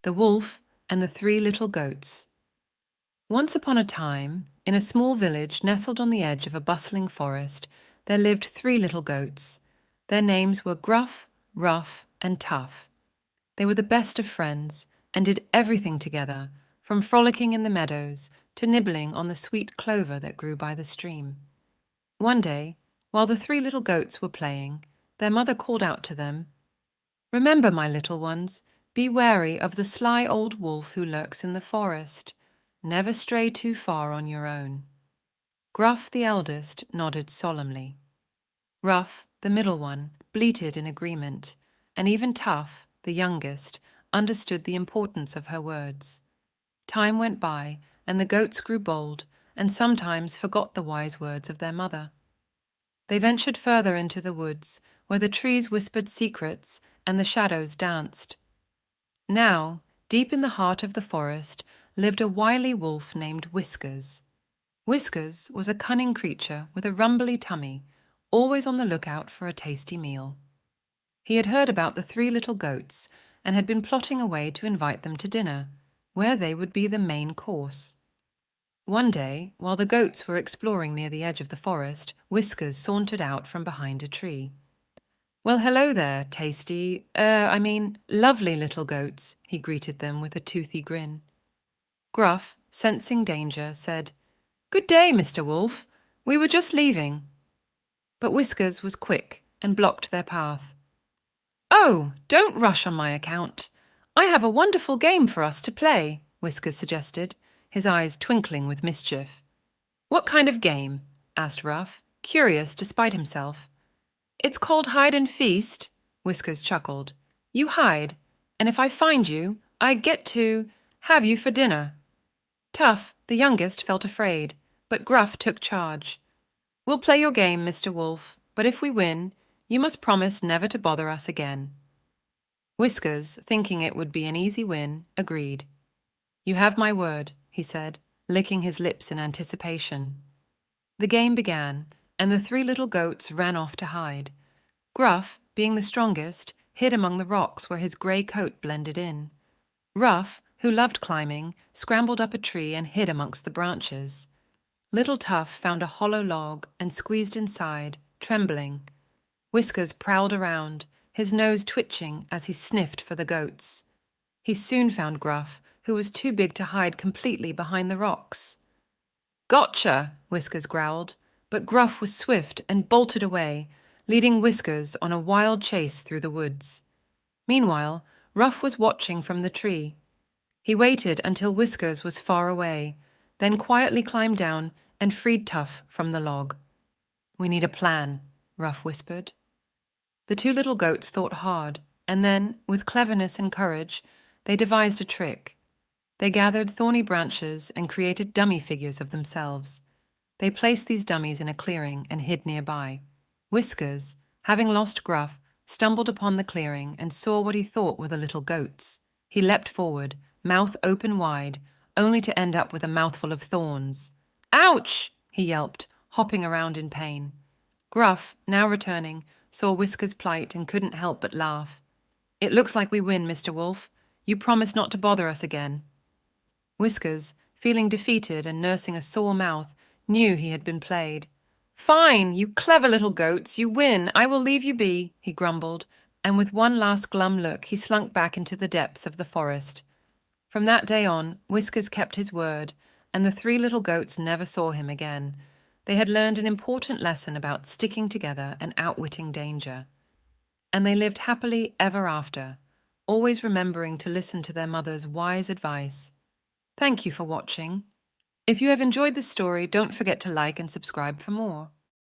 The Wolf and the Three Little Goats. Once upon a time, in a small village nestled on the edge of a bustling forest, there lived 3 little goats. Their names were Gruff, Ruff, and Tuff. They were the best of friends and did everything together, from frolicking in the meadows to nibbling on the sweet clover that grew by the stream. One day, while the 3 little goats were playing, their mother called out to them, "Remember, my little ones, be wary of the sly old wolf who lurks in the forest. Never stray too far on your own." Gruff, the eldest, nodded solemnly. Ruff, the middle one, bleated in agreement, and even Tuff, the youngest, understood the importance of her words. Time went by, and the goats grew bold, and sometimes forgot the wise words of their mother. They ventured further into the woods, where the trees whispered secrets and the shadows danced. Now, deep in the heart of the forest, lived a wily wolf named Whiskers. Whiskers was a cunning creature with a rumbly tummy, always on the lookout for a tasty meal. He had heard about the 3 little goats and had been plotting a way to invite them to dinner, where they would be the main course. One day, while the goats were exploring near the edge of the forest, Whiskers sauntered out from behind a tree. "Well, hello there, lovely little goats," he greeted them with a toothy grin. Gruff, sensing danger, said, "Good day, Mr. Wolf. We were just leaving." But Whiskers was quick and blocked their path. "Oh, don't rush on my account. I have a wonderful game for us to play," Whiskers suggested, his eyes twinkling with mischief. "What kind of game?" asked Ruff, curious despite himself. "It's called hide and feast," Whiskers chuckled. "You hide, and if I find you, I get to have you for dinner." Tuff, the youngest, felt afraid, but Gruff took charge. "We'll play your game, Mr. Wolf, but if we win, you must promise never to bother us again." Whiskers, thinking it would be an easy win, agreed. "You have my word," he said, licking his lips in anticipation. The game began, and the 3 little goats ran off to hide. Gruff, being the strongest, hid among the rocks where his grey coat blended in. Ruff, who loved climbing, scrambled up a tree and hid amongst the branches. Little Tuff found a hollow log and squeezed inside, trembling. Whiskers prowled around, his nose twitching as he sniffed for the goats. He soon found Gruff, who was too big to hide completely behind the rocks. "Gotcha!" Whiskers growled, but Gruff was swift and bolted away, leading Whiskers on a wild chase through the woods. Meanwhile, Ruff was watching from the tree. He waited until Whiskers was far away, then quietly climbed down and freed Tuff from the log. "We need a plan," Ruff whispered. The 2 little goats thought hard, and then, with cleverness and courage, they devised a trick. They gathered thorny branches and created dummy figures of themselves. They placed these dummies in a clearing and hid nearby. Whiskers, having lost Gruff, stumbled upon the clearing and saw what he thought were the little goats. He leapt forward, mouth open wide, only to end up with a mouthful of thorns. "Ouch!" he yelped, hopping around in pain. Gruff, now returning, saw Whiskers' plight and couldn't help but laugh. "It looks like we win, Mr. Wolf. You promised not to bother us again." Whiskers, feeling defeated and nursing a sore mouth, knew he had been played. "Fine, you clever little goats, you win. I will leave you be," he grumbled, and with one last glum look he slunk back into the depths of the forest. From that day on, Whiskers kept his word, and the 3 little goats never saw him again. They had learned an important lesson about sticking together and outwitting danger. And they lived happily ever after, always remembering to listen to their mother's wise advice. Thank you for watching. If you have enjoyed this story, don't forget to like and subscribe for more.